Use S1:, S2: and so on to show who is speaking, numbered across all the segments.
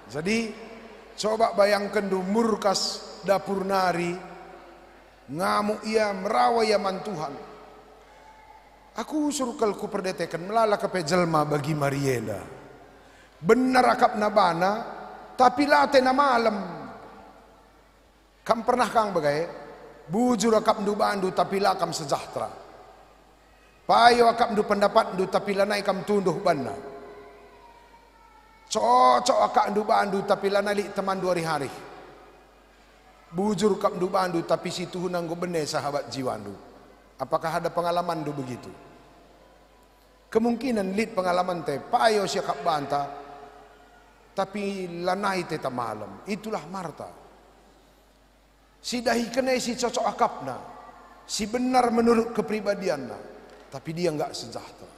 S1: Jadi coba bayangkan du murkas dapur nari, ngamuk ia merawai aman Tuhan. Aku suruh ku perdetekan melala ke pejelma bagi Marienda. Benar akap nabana, tapi late na malam. Kam pernah kang bagai? Bujur akap ndu bandu tapi lakam sejahtera. Payo akap ndu pendapat ndu tapi lanai kam tunduh bana. Cocok akak ndu bandu tapi lanali teman 2 hari. Bujur kap ndu bandu tapi situ hunang bene sahabat jiwandu. Apakah ada pengalaman ndu begitu? Kemungkinan lid pengalaman teh payo siya kap banta tapi lanai teh malam. Itulah Marta. Si dahi kene si cocok akapna, si benar menurut kepribadianna, tapi dia enggak sejahtera.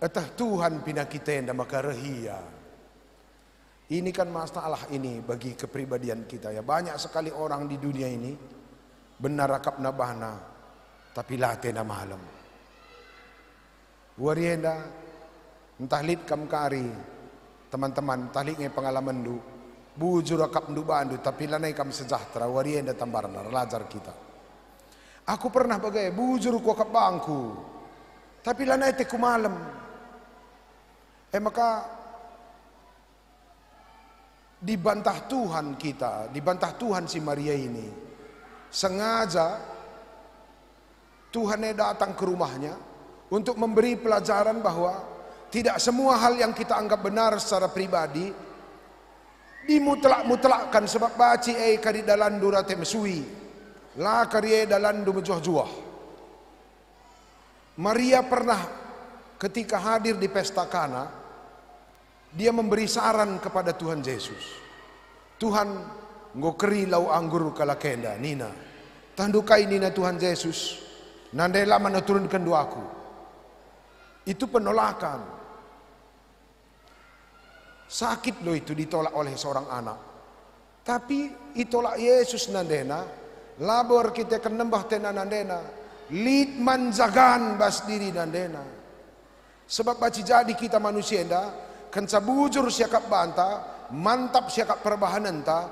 S1: Etah Tuhan pina kita nda maka rehia. Ini kan masalah ini bagi kepribadian kita ya. Banyak sekali orang di dunia ini benar akap nabahna tapi late na malam. Warienda entah lid kam kari teman-teman tahlik ngai pengalaman du bujur akap ndu bandu tapi lanai kam sejahtera warienda tambarna relajar kita. Aku pernah bagai bujur ku akap bangku tapi lanai te ku malam. Maka dibantah Tuhan kita, dibantah Tuhan si Maria ini. Sengaja Tuhan datang ke rumahnya untuk memberi pelajaran bahwa tidak semua hal yang kita anggap benar secara pribadi dimutlak-mutlakkan sebab baci kari dalan durate mesui la kari dalan du mejuah-juah. Maria pernah ketika hadir di pesta Kana, dia memberi saran kepada Tuhan Yesus. Tuhan, ngokeri lau anggur kalakenda nina. Tandukai nina Tuhan Yesus. Nandela mana turunkan doaku. Itu penolakan. Sakit loh itu ditolak oleh seorang anak. Tapi itolak Yesus nandena. Labor kita akan nembah tena nandena. Lid manjagan bas diri nandena. Sebab baci jadi kita manusia enda. Kenca bujur siakap banta, mantap siakap perbahanan ta,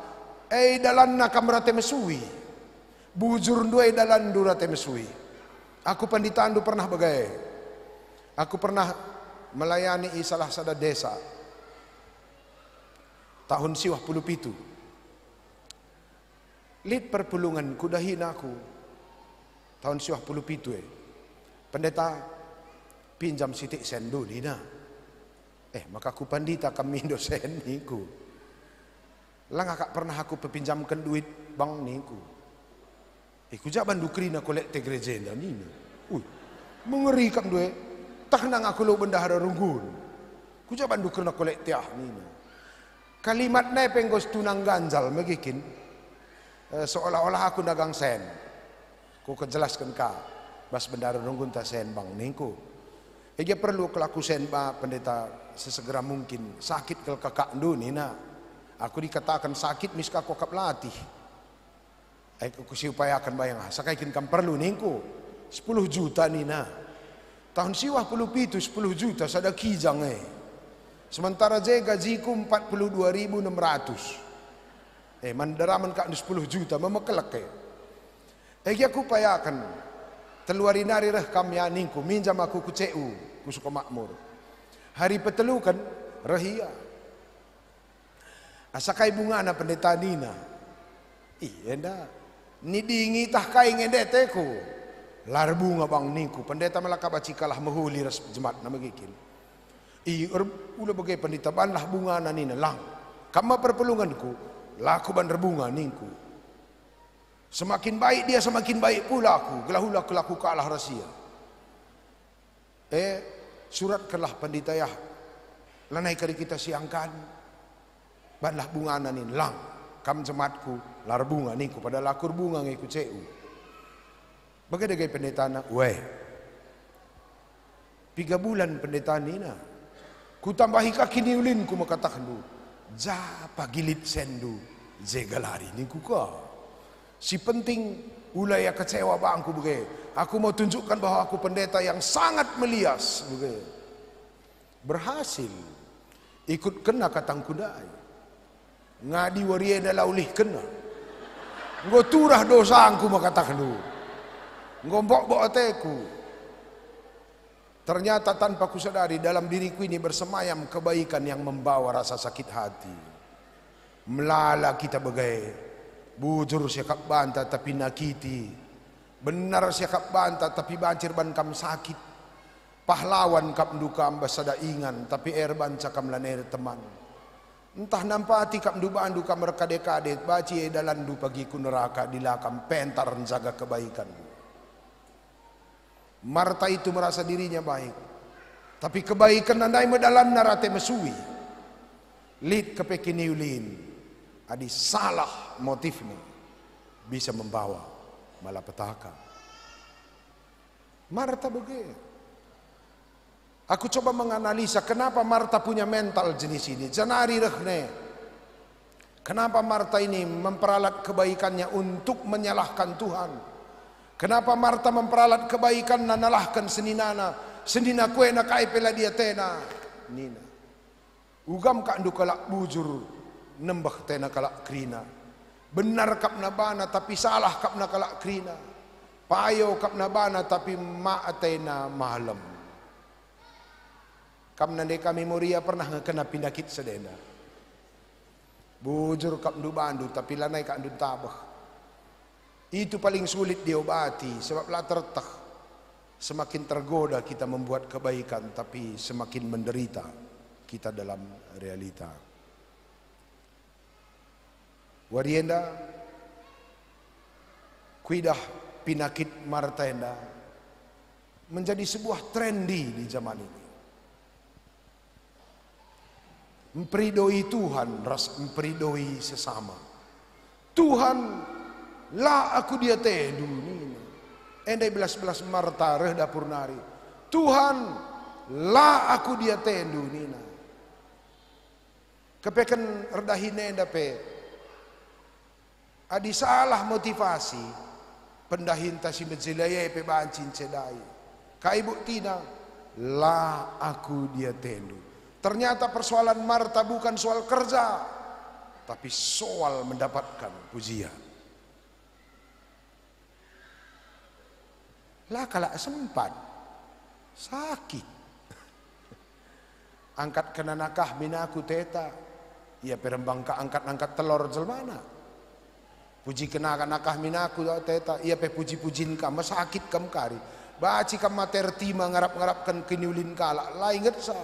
S1: dalan nakam rate mesui. Bujur dua dalan durate mesui. Aku panditandu pernah bagai. Aku pernah melayani salah sada desa. Tahun siwah 17. Lid perpulungan kudahin aku. Tahun siwah 17 pendeta pinjam sitik sendu nina. Maka aku pandita kami dosen niku. Lang akak pernah aku pepinjamkan duit bang niku. Ku jaban dukrina kolek te gerejenda nina. Mengerikan duit. Tak nang aku lo bendahara runggun. Ku jaban dukrina kolek tiah nina. Kalimat na penggos tunang ganjal magikin. Seolah-olah aku dagang sen. Ku kejelaskan ka. Bas bendahara runggun ta sen bang niku. Dia perlu kelaku sen ba pendeta sesegera mungkin. Sakit ke kakak ndu nina. Aku dikatakan sakit miska kokap latih. Aku siupayakan bayang. Sakaikin kam perlu ningku 10 juta nina. Tahun siwah 17 10 juta sada kijang Sementara je gajiku 42.600. Mandaraman kak 10 juta memekelak aku payakan. Teluari nari reh kami ningku minjam aku ku CU ku suka makmur. Hari petelu kan rahia. Asakai bunga na pendeta nina. Enda nidingi tah kai ngedeteku. Lar bunga bang ningku pendeta malaka baci kalah mahuli ras jemaat na magikin. Ulah bagai pendeta banlah bunga na nina lang. Kama perpulunganku laku ban bunga ningku. Semakin baik dia semakin baik pula aku. Gelahula kelaku kalah rahasia. Surat kelah panditayah. Lanai kali kita siangkan. Banlah bunga nanin lang. Kam jemaatku lar bunga ningku pada lakur bunga ngiku CU. Bagaimana pendeta na? 3 bulan pendeta nina. Ku tambahi kaki niulin ku makatakan du. Ja pagilit sendu. Zegalari ningku ka. Si penting ulaya kecewa bangku begitu. Aku mau tunjukkan bahwa aku pendeta yang sangat melias begitu. berhasil ikut kena katang kudai ngadi warienda laulih kena nggo turah dosangku makatakan lu ngombok-bok ateku. Ternyata tanpa kusadari dalam diriku ini bersemayam kebaikan yang membawa rasa sakit hati. Melala kita bagai bujur siakap banta tapi nakiti, benar siakap banta tapi bancir ban kam sakit, pahlawan kam duka ambasada ingan tapi erban cakam laner teman. Entah nampati kam dubandu kam rekade-kade baci dalan du pagi ku neraka dilakam pentar jaga kebaikan. Marta itu merasa dirinya baik, tapi kebaikan nandai medalan narate mesui lid kepekiniulin adi salah motifnya bisa membawa malapetaka. Marta begitu. Aku coba menganalisa kenapa Marta punya mental jenis ini. Janari rehne. Kenapa Marta ini memperalat kebaikannya untuk menyalahkan Tuhan? Kenapa Marta memperalat kebaikan nanalahkan senina kuena kai pela dia tena nina. Ugam ka andu kalak bujur nembah tena kalak krina. Benar kap nabana tapi salah kap na kalak krina. Payo kap nabana tapi ma atena malam. Kam nande kami Moria pernah ngekena pindakit sedena. Bujur kap ndu bandu tapi lanai ka andu tabah. Itu paling sulit diobati sebab lah tertah. Semakin tergoda kita membuat kebaikan tapi semakin menderita kita dalam realita. Warienda kuidah pinakit Martenda menjadi sebuah trendy di zaman ini. Memperidoi Tuhan, memperidoi sesama. Tuhan lah aku dia tedu nina. Endai belas-belas Marta reh dapur nari. Tuhan lah aku dia tedu nina. Kepeken redahine dape. Adi salah motivasi. Pendahinta si mejilaya pe bancin cedai. Kai buktina lah aku dia tedu. Ternyata persoalan Marta bukan soal kerja, tapi soal mendapatkan pujian. Lah kalak sempat sakit angkat kena nakah minaku teta ia perembang ka angkat telur jelmana puji kena nakah minaku teta ia pe puji-pujin kam sakit kam kari baci kam mater tima ngarap-ngarapkan keniulin kalak lah inget sa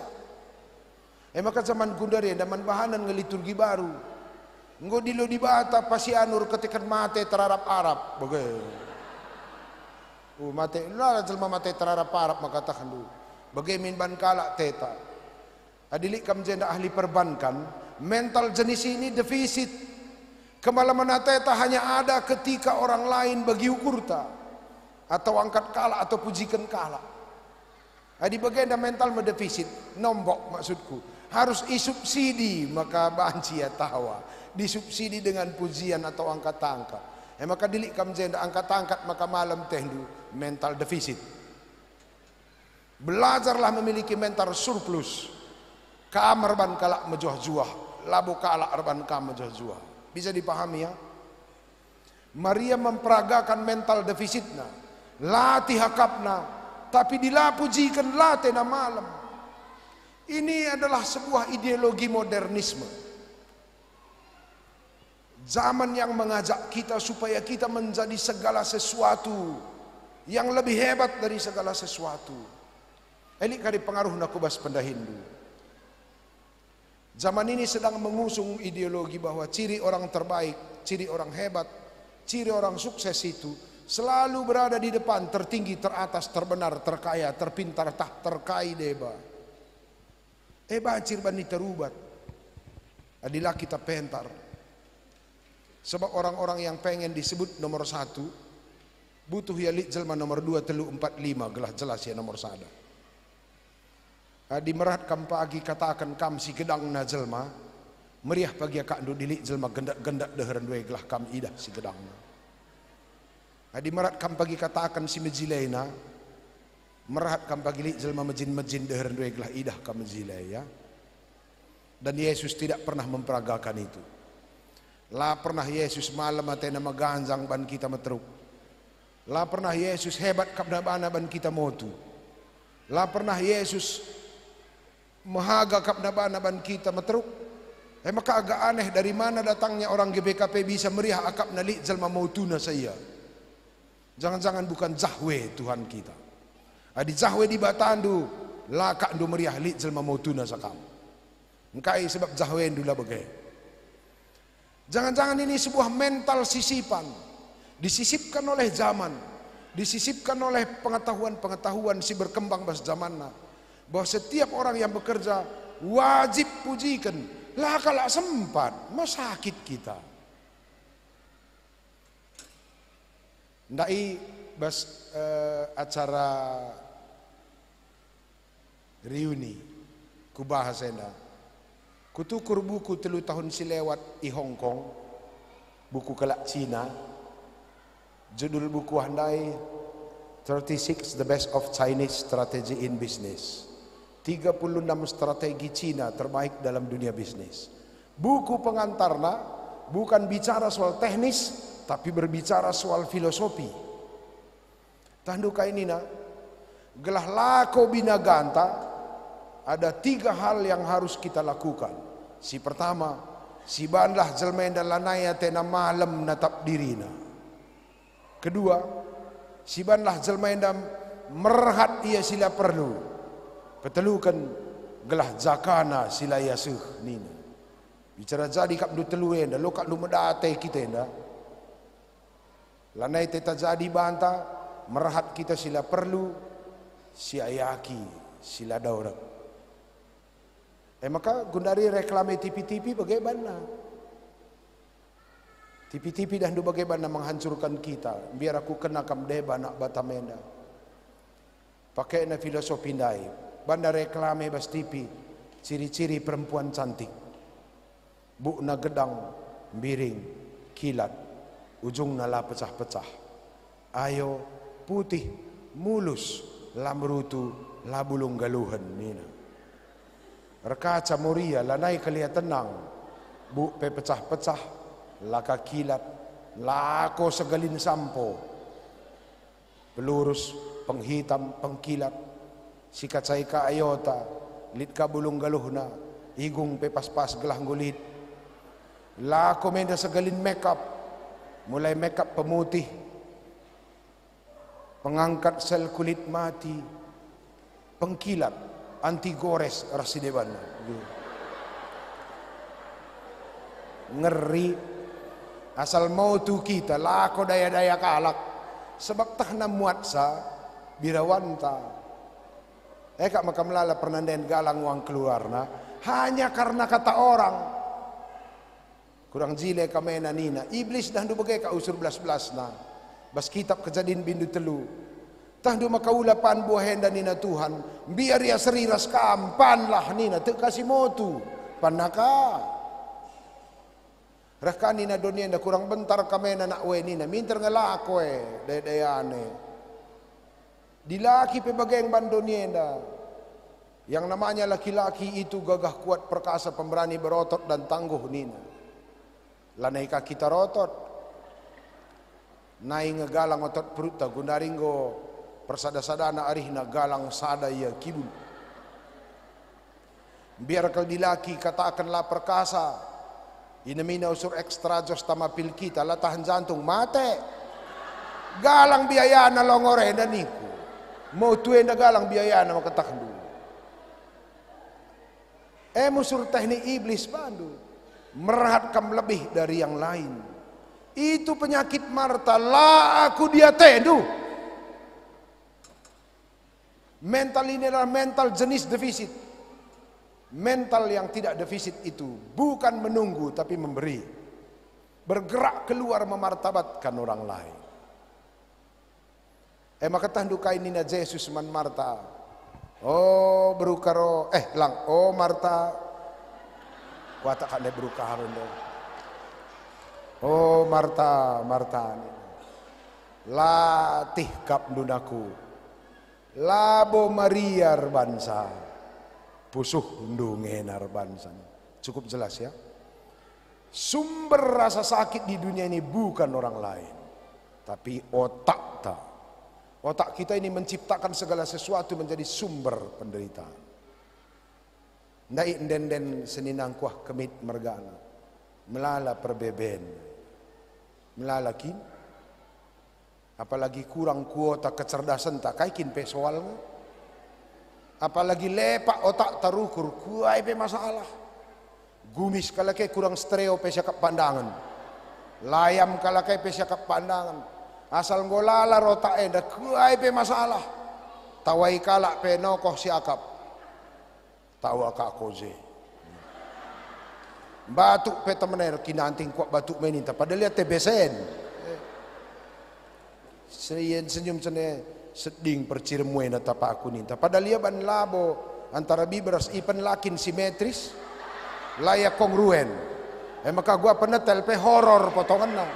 S1: maka zaman kundari daman bahanan ngeliturgi baru nggo dilo di bata pasianur ketikan mate terarap Arab bagai mate lah jelma mate terarap Arab makatakan dulu bagaimana ban kalak teta adilik kam jenda ahli perbankan mental jenis ini defisit kemalaman teta hanya ada ketika orang lain bagi ukurta atau angkat kalak atau pujikan kalak adi bagaimana mental mendefisit nombok maksudku harus isubsidi maka banci ya tawa disubsidi dengan pujian atau angkat-angkat maka dilik kam jenda angkat-angkat maka malam tehdu mental defisit. Belajarlah memiliki mental surplus. Kamar ban kalak mejuah-juah, labu kalak arban kam mejuah-juah. Bisa dipahami ya? Maria memperagakan mental defisitna, latih hakapna, tapi dilapujikan latena malam. Ini adalah sebuah ideologi modernisme. Zaman yang mengajak kita supaya kita menjadi segala sesuatu yang lebih hebat dari segala sesuatu. Ini kali pengaruh nakubas pendahindu. Zaman ini sedang mengusung ideologi bahwa ciri orang terbaik, ciri orang hebat, ciri orang sukses itu selalu berada di depan, tertinggi, teratas, terbenar, terkaya, terpintar, tak terkai deba. Bacir bani terubat. Adilah kita pentar. Sebab orang-orang yang pengen disebut nomor satu butuh ya jelma nomor 2, 3, 4, 5 gelah jelas ya nomor sada. Di merat kam pagi katakan kam si gedang na jelma meriah pagi kak ndo dilik jelma gendak-gendak deheran dua gelah kam idah si gedang na. Di merat kam pagi katakan si mejilena Merahat kam pagi li jelma mejin-mejin deher dua gelah idah kam jilai ya. Dan Yesus tidak pernah memperagakan itu. Lah pernah Yesus malam atena maganjang ban kita meteruk. Lah pernah Yesus hebat kapna bana ban kita motu. Lah pernah Yesus mahaga kapna bana ban kita meteruk. Maka agak aneh dari mana datangnya orang GBKP bisa meriah akap nalik jalma mautuna saya. Jangan-jangan bukan Zahwe Tuhan kita. Adi Zahwe di Batandu lakak ndu meriah lik jalma mautuna sakam. Engkai sebab Zahwe ndu lah bagai. Jangan-jangan ini sebuah mental sisipan. Disisipkan oleh zaman. Disisipkan oleh pengetahuan-pengetahuan si berkembang bahas zamanna. Bahwa setiap orang yang bekerja wajib pujikan. Lah kalau sempat, mau sakit kita. Ndai bas acara reuni ku bahas enda. Kutukur buku 3 tahun silewat di Hong Kong, buku kelak Cina. Judul buku handai 36 The Best of Chinese Strategy in Business. 36 strategi Cina terbaik dalam dunia bisnis. Buku pengantarna bukan bicara soal teknis, tapi berbicara soal filosofi. Tanduka ini na, gelah lako binaganta, ada 3 hal yang harus kita lakukan. Si pertama, si banlah jelmenda lanaya tena malam natap dirina. Kedua, si banlah jelmenda merhat ia sila perlu. Petelukan gelah zakana sila yasuh nina. Bicara jadi kap du telu enda, lo kap du medate kita enda. Lanai teta jadi banta, merahat kita sila perlu, si ayaki sila daurat. Maka gundari reklame TV-TV bagaimana? TV-TV dah du bagaimana menghancurkan kita. Biar aku kena kam deba nak batamenda. Pakai na filosofi ndai. Banda reklame bas TV, ciri-ciri perempuan cantik. Bukna gedang, miring, kilat, ujung nala pecah-pecah. Ayo putih, mulus, lamrutu, labulung galuhan nina. Rekaca muria, lanai kalia tenang, buk pe pecah-pecah, laka kilat, lako segalin sampo. Pelurus, penghitam, pengkilat, sikacai ka ayota, lit ka bulung galuhna, igung pepas-pas gelah ngulit. La komenda segalin makeup, mulai makeup pemutih, pengangkat sel kulit mati, pengkilat, anti gores rasideban. Ngeri, asal mau tu kita, lako daya-daya kalak, sebab tahna muatsa, birawanta. Kak maka melala pernanden galang uang keluarna hanya karena kata orang. Kurang jile kamena nina. Iblis dah du bagai ka usur belas-belas na. Bas kitab Kejadian bindu telu. Tah du makaulapan buah henda nina Tuhan. Biar ya seriras kampan lah nina. Te kasih motu. Panaka. Raka nina dunia nda kurang bentar kamena nak we nina. Minter ngelako dayane. Dilaki pebagai yang bandonienda. Yang namanya laki-laki itu gagah kuat perkasa pemberani berotot dan tangguh nina. Lanai ka kita rotot. Nai ngegalang otot perut ta gundaringgo persada-sadana arihna galang sada ya kibul. Biar kal dilaki katakanlah perkasa. Inamina usur ekstra jos tamapil kita lah tahan jantung mate. Galang biaya na longore dan niku. Mau tuwe na galang biaya na makatakdu. Musur teknik iblis bandu. Merahatkan lebih dari yang lain. Itu penyakit Marta. La aku dia tedu. Mental ini adalah mental jenis defisit. Mental yang tidak defisit itu bukan menunggu tapi memberi. Bergerak keluar memartabatkan orang lain. Maka tandukai nina Yesus man Marta. Oh berukaro lang. Oh Marta. Watak kane berukaro ndo. Oh Marta, Marta. Latih kap dunaku. Labo Maria bansa. Pusuh ndungenar bansa. Cukup jelas ya. Sumber rasa sakit di dunia ini bukan orang lain, tapi otak ta. Otak kita ini menciptakan segala sesuatu menjadi sumber penderitaan. Ndai den seninang kuah kemit mergana. Melala perbeben. Melala kin. Apalagi kurang kuota kecerdasan tak kaikin pe soal. Apalagi lepak otak tarukur kuai pe masalah. Gumis kalakai kurang stereo pe syakap pandangan. Layam kalakai pe syakap pandangan. Asal ngolala rota enda kuai pe masalah. Tawai kalak pe nokoh si akap. Tawa kak koze. Batuk pe temener kinanting kuat batuk meninta padahal lihat tebesen. Senyum cene seding percirmuena tapa aku ninta padahal dia ban labo antara bibras ipan lakin simetris layak kongruen. Maka gua penetel pe horor potongan na.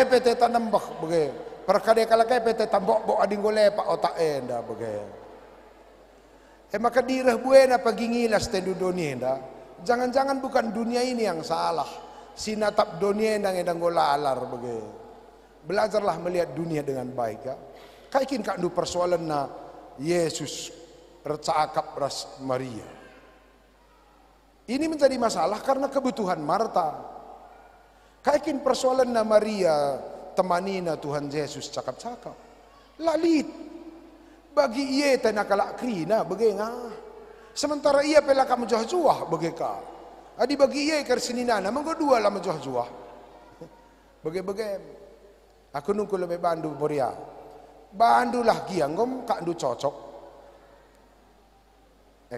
S1: PT tanambak bege. Perkade kalakai PT tambok bok ading gole pak otak enda bege. Maka dirah buena pagi ngilas tendu dunia enda. Jangan-jangan bukan dunia ini yang salah. Sinatap dunia endang golalar bege. Belajarlah melihat dunia dengan baik ya. Kaikin kandu persoalan na Yesus recakap ras Maria. Ini menjadi masalah karena kebutuhan Marta. Kaikin persoalan na Maria temanina Tuhan Yesus cakap-cakap. Lalit. Bagi ia tanah kalak krina begengah. Sementara ia pela kamu juah-juah begeka. Adi bagi ia kersininana menggo dua lah menjuah-juah. Bege-bege. Aku nunggu lebih bandu Boria. Bandu lah gianggom kak ndu cocok.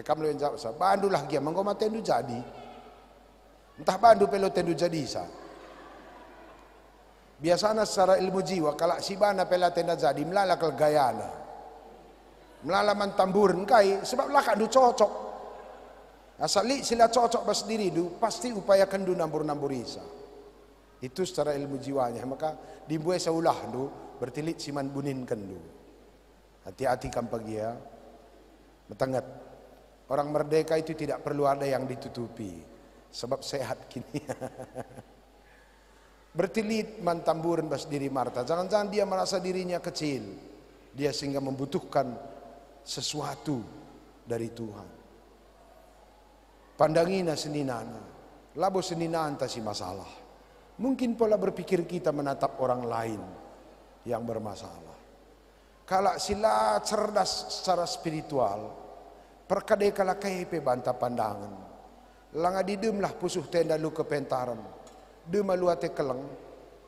S1: Kamu lebih jawab sa. Bandu lah giang menggo matendu jadi. Entah bandu pelo tendu jadi sa. Biasanya secara ilmu jiwa kalau si bana pela tenda jadi melala kelgayana. Melala mantamburan kai sebab lah kak ndu cocok. Asali sila cocok bas diri du pasti upayakan du nambur-nambur isa. Itu secara ilmu jiwanya. Maka dimbuai saulah du bertilit siman bunin kendu. Hati-hati kampagi ya. Metengat. Orang merdeka itu tidak perlu ada yang ditutupi. Sebab sehat kini. Bertilit mantamburan bas diri Marta. Jangan-jangan dia merasa dirinya kecil. Dia sehingga membutuhkan sesuatu dari Tuhan. Pandangina seninana. Labo seninana si masalah. Mungkin pola berpikir kita menatap orang lain yang bermasalah. Kalau sila cerdas secara spiritual, perkadai kala kaipe banta pandangan. Langa didemlah pusuh tenda lu kepentaran. Dema luate keleng.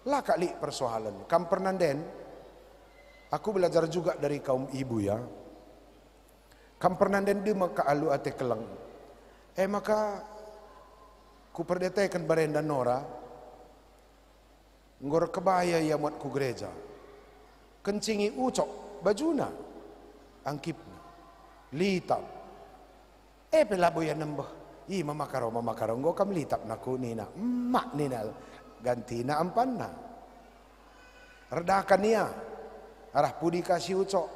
S1: Lah kali persoalan. Kam pernanden. Aku belajar juga dari kaum ibu ya. Kam pernanden dema ka alu ate keleng. Maka ku perdetekan barenda Nora. Ngor kebaya ya muat ku gereja. Kencingi ucok bajuna. Angkipna. Litap. Pelabo ya nembah. Mamakaro. Nggo kam litap na ku nina. Emak nina. Ganti na ampan na. Redakan niya. Arah pudi ka si ucok.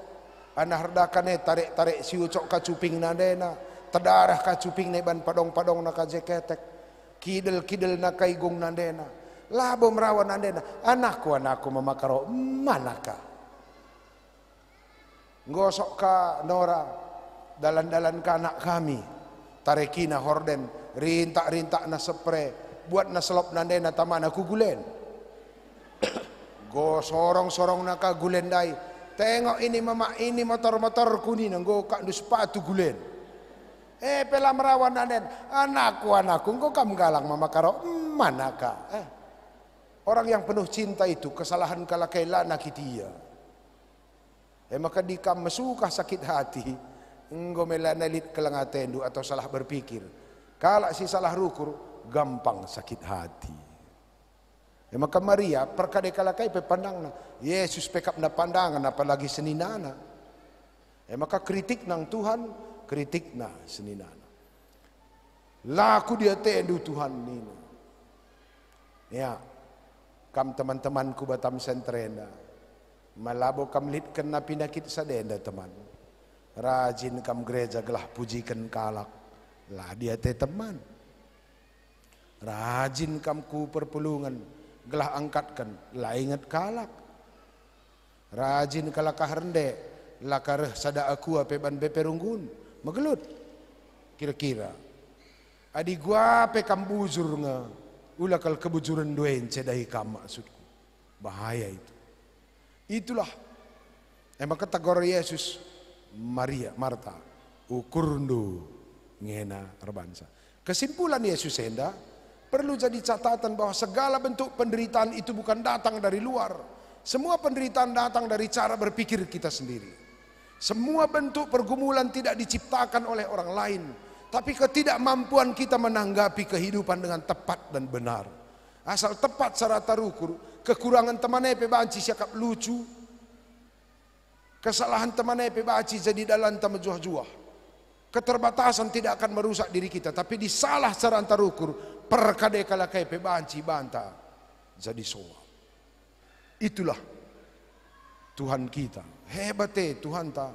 S1: Anah redakan niya. Tarik si ucok ka cuping na dena. Tadarah ka cuping na iban padong-padong na ka jeketek. Kidel na kaigong na dena. Labo merawan na dena. Anakku mamakaro. Manaka. Ngosok ka Nora. Dalan-dalan ka anak kami. Tarekina horden, rintak-rintak na spray, buat na selop nande na tama na kugulen. Go sorong-sorong na ka gulen dai. Tengok ini mama, ini motor-motor kuning, go kak du sepatu gulen. Pela merawan nande, anakku, engkau kam galang mama karo, manaka. Orang yang penuh cinta itu kesalahan kala kaila nakitia. Maka di kam mesuka sakit hati. Enggo melanalit kelengatendu atau salah berpikir. Kalau si salah rukur gampang sakit hati. Maka Maria perkade kalakai pe pandangna Yesus pekap na pandangan apalagi seninana. Maka kritik nang Tuhan kritik na seninana. Laku dia tendu Tuhan nina. Ya, kam teman-temanku batam sentrenda. Malabo kam lit kena pinakit sa denda teman. Rajin kam gereja gelah pujikan kalak, lah dia teh teman. Rajin kam ku perpulungan, gelah angkatkan, lah ingat kalak. Rajin kalakah rende, lah kareh sada aku ape ban beperunggun, megelut. Kira-kira, adi gua pe kam bujur nga, ulah kal kebujuran duen cedai kam maksudku. Bahaya itu. Itulah emang kata gor Yesus, Maria, Marta, ukurndu ngena rebansa. Kesimpulan Yesus enda perlu jadi catatan bahwa segala bentuk penderitaan itu bukan datang dari luar. Semua penderitaan datang dari cara berpikir kita sendiri. Semua bentuk pergumulan tidak diciptakan oleh orang lain, tapi ketidakmampuan kita menanggapi kehidupan dengan tepat dan benar. Asal tepat secara terukur, kekurangan temannya pebanci siakap lucu, kesalahan temannya pebaci jadi dalam tamejuah-juah. Keterbatasan tidak akan merusak diri kita, tapi disalah secara antarukur perkade kalakai pebanci banta jadi soa. Itulah Tuhan kita. Hebate Tuhan ta.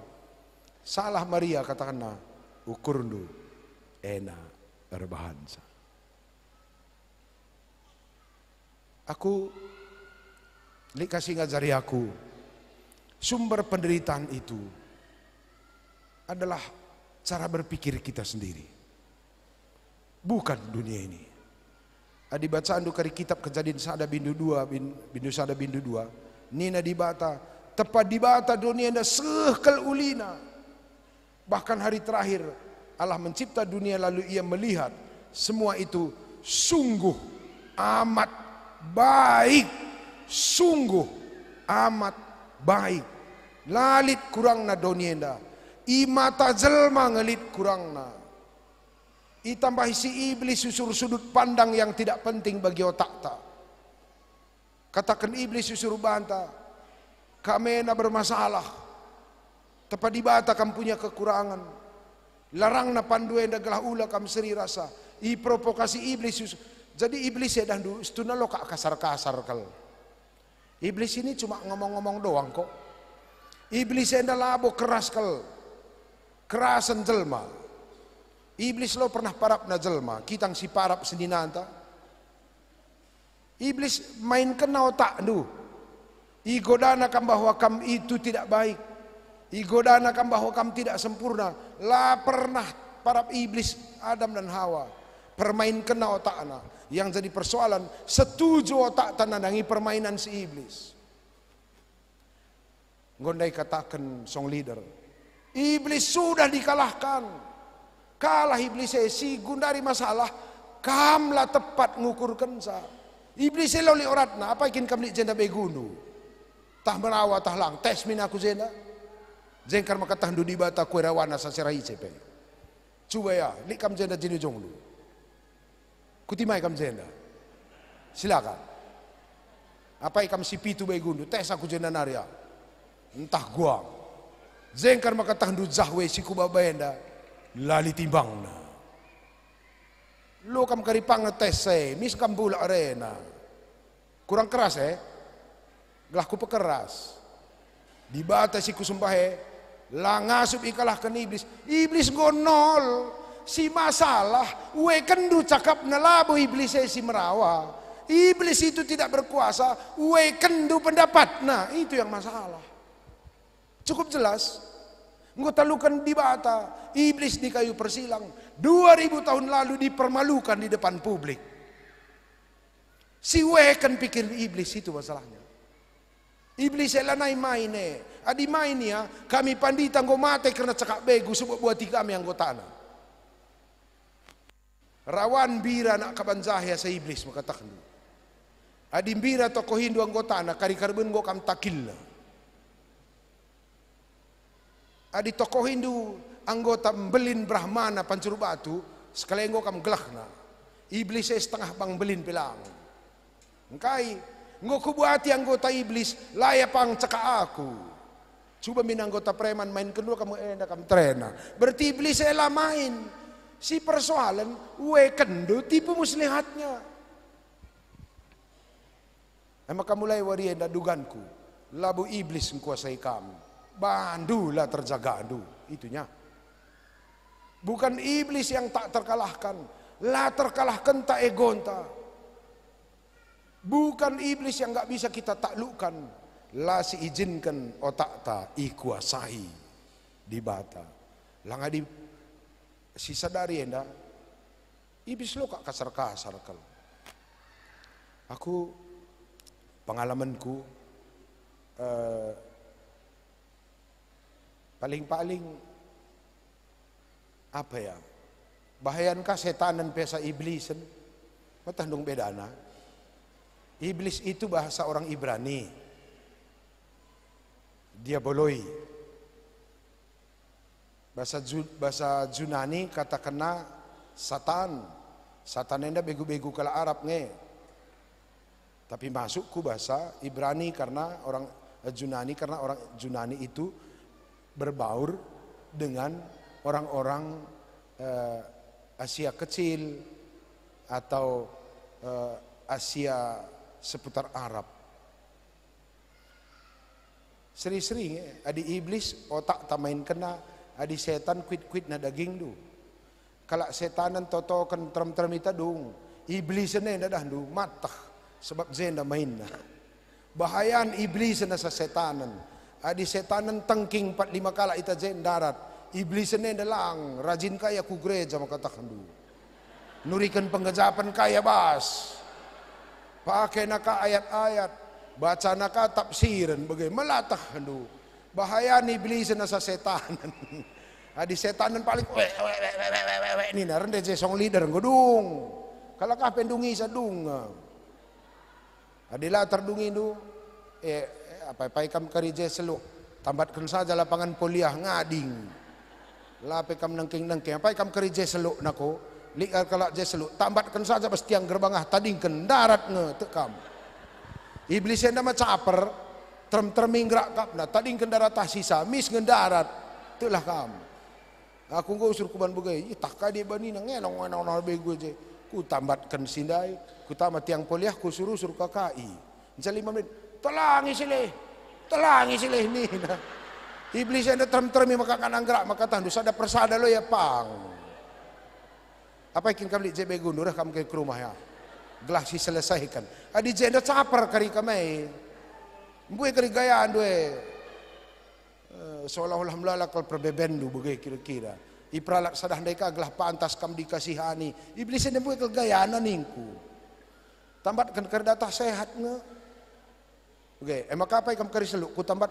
S1: Salah Maria katakanlah ukurnu ena erbahansa. Aku kasih ngajari aku, sumber penderitaan itu adalah cara berpikir kita sendiri, bukan dunia ini. Adi bacaan dari kitab Kejadian sada bindu dua, bindu sada bindu dua, nina dibata, tepat dibata dunia anda sekal ulina. Bahkan hari terakhir Allah mencipta dunia lalu ia melihat semua itu sungguh amat baik, sungguh amat baik. Lalit kurang na donienda, imata jelma ngelit kurang na. Itambah si iblis susur sudut pandang yang tidak penting bagi otak ta. Katakan iblis susur banta, kami na bermasalah. Tepat dibata kam punya kekurangan. Larang na panduenda gelah ula kam seri rasa. I provokasi iblis susur. Jadi iblis ya dahdu setuna lo kak kasar-kasar kal. Iblis ini cuma ngomong-ngomong doang kok. Iblis enda labo keras kal, kerasan jelma. Iblis lo pernah parap na jelma, kitang si parap seninanta. Iblis main kena otak du. Igodana kam bahwa kam itu tidak baik. Igodana kam bahwa kam tidak sempurna. Lah pernah parap iblis Adam dan Hawa. Permain kena otakna. Yang jadi persoalan, setuju otak tanandangi permainan si iblis. Gondai katakan song leader, iblis sudah dikalahkan. Kalah iblis si gundari masalah, kamlah tepat ngukurkan sa. Iblis loli oratna, apa ikin kam li jenda begunu. Tah merawa tah lang, tes min aku jenda. Jengkar makatah du dibata kue rawana sa serai cepe. Coba ya, li kam jenda jini jonglu. Kutimai kam jenda. Silakan. Apa ikam si pitu begunu, tes aku jenda naria. Entah gua zengkar maka tahandu zahwe si kubabenda lali timbang na lo kam karipang tes mis kam bula arena kurang keras gelah ku pekeras dibata si kusumbahe lah ngasup ikalahkan iblis. Iblis gonol si masalah we kendu cakap na labo iblis si merawa. Iblis itu tidak berkuasa, we kendu pendapat. Nah itu yang masalah. Cukup jelas. Engkau talukan di bata, iblis di kayu persilang 2000 tahun lalu dipermalukan di depan publik. Si weken pikir iblis itu masalahnya. Iblis elanai maine, adi main ya, kami pandita engkau mate karena cakap begu sebab buati kami anggotana. Rawan bira nak kabanzahya sa iblis makatakan. Adi bira tokoh Hindu anggotana kari karbun go kam takilna. Adi tokoh Hindu anggota belin Brahmana pancuru batu sekali engkau kam gelahna iblis setengah bang belin pelang engkai engkau kubuati anggota iblis layak pang cekak aku coba min anggota preman main kedua kamu enak kamu trena berarti iblis elah main si persoalan we kendo tipu muslihatnya emang kamu mulai warienda duganku labu iblis menguasai kamu Bandu lah terjaga andu, itunya. Bukan iblis yang tak terkalahkan, lah terkalahkan tak egonta. Bukan iblis yang nggak bisa kita taklukkan, lah si izinkan otak ta ikuasai di bata. Lah ngadi si sadari enda, iblis lo kak kasar-kasar kalau. Aku pengalamanku paling-paling apa ya, bahayankah setanan pesa iblisan matandung bedana. Iblis itu bahasa orang Ibrani, diaboloi. Bahasa Junani katakanlah satan. Satan enda begu-begu kala Arab nge. Tapi masuk ku bahasa Ibrani karena orang Junani, karena orang Junani itu berbaur dengan orang-orang Asia kecil atau Asia seputar Arab. Seri-seri adi iblis otak tamain kena, adi setan kuit-kuit na daging du. Kalau setanan toto kan terem-terem ita dung, iblis na dah du matah sebab zenda main na. Bahayaan iblis na sa setanan. Adi setanan tengking 4-5 kala ita zen darat. Iblis na lang rajin kaya ku gereja makatakan du. Nurikan penggejapan kaya bas. Pakai naka ayat-ayat, baca naka tafsiran, bagaimana melatah handu. Bahaya nih iblis na sa setanan. Adi setanan paling ini na rende song leader godung. Kalau kah pendungi sa dung. Adila terdungi du apa kam kerja selu. Tambatkan saja lapangan kuliah ngading. Lape kam nangking-nangking apa kam kerja selu nako. Lihat kalau je selu tambatkan saja pas tiang gerbangah tadingkan darat nge tekam. Iblis yang nama caper terming gerak kap na tadingkan darat sisa mis ngendarat telah kam. Aku ngau usur kuban bagai tak kadi bani nang enong bego je. Ku tambatkan sindai, ku tamat tiang poliah ku suruh KKI. Misal 5 menit, telangi sileh ni. Iblis yang termi maka kanang gerak maka tandu sada persada lo ya pang. Apa ikin kami jebe gundur kamu ke rumah ya, gelas selesaikan. Adi jenda caper kari kami, buat kari gayaan dua, seolah-olah melalakal perbebendu bagai kira-kira. Ipralak sadah mereka gelah pantas kam dikasihani. Iblis ini buat kegayaan ningku. Tambatkan kerdata sehat nge. Oke, emak apa ikam kari seluk? Ku tambat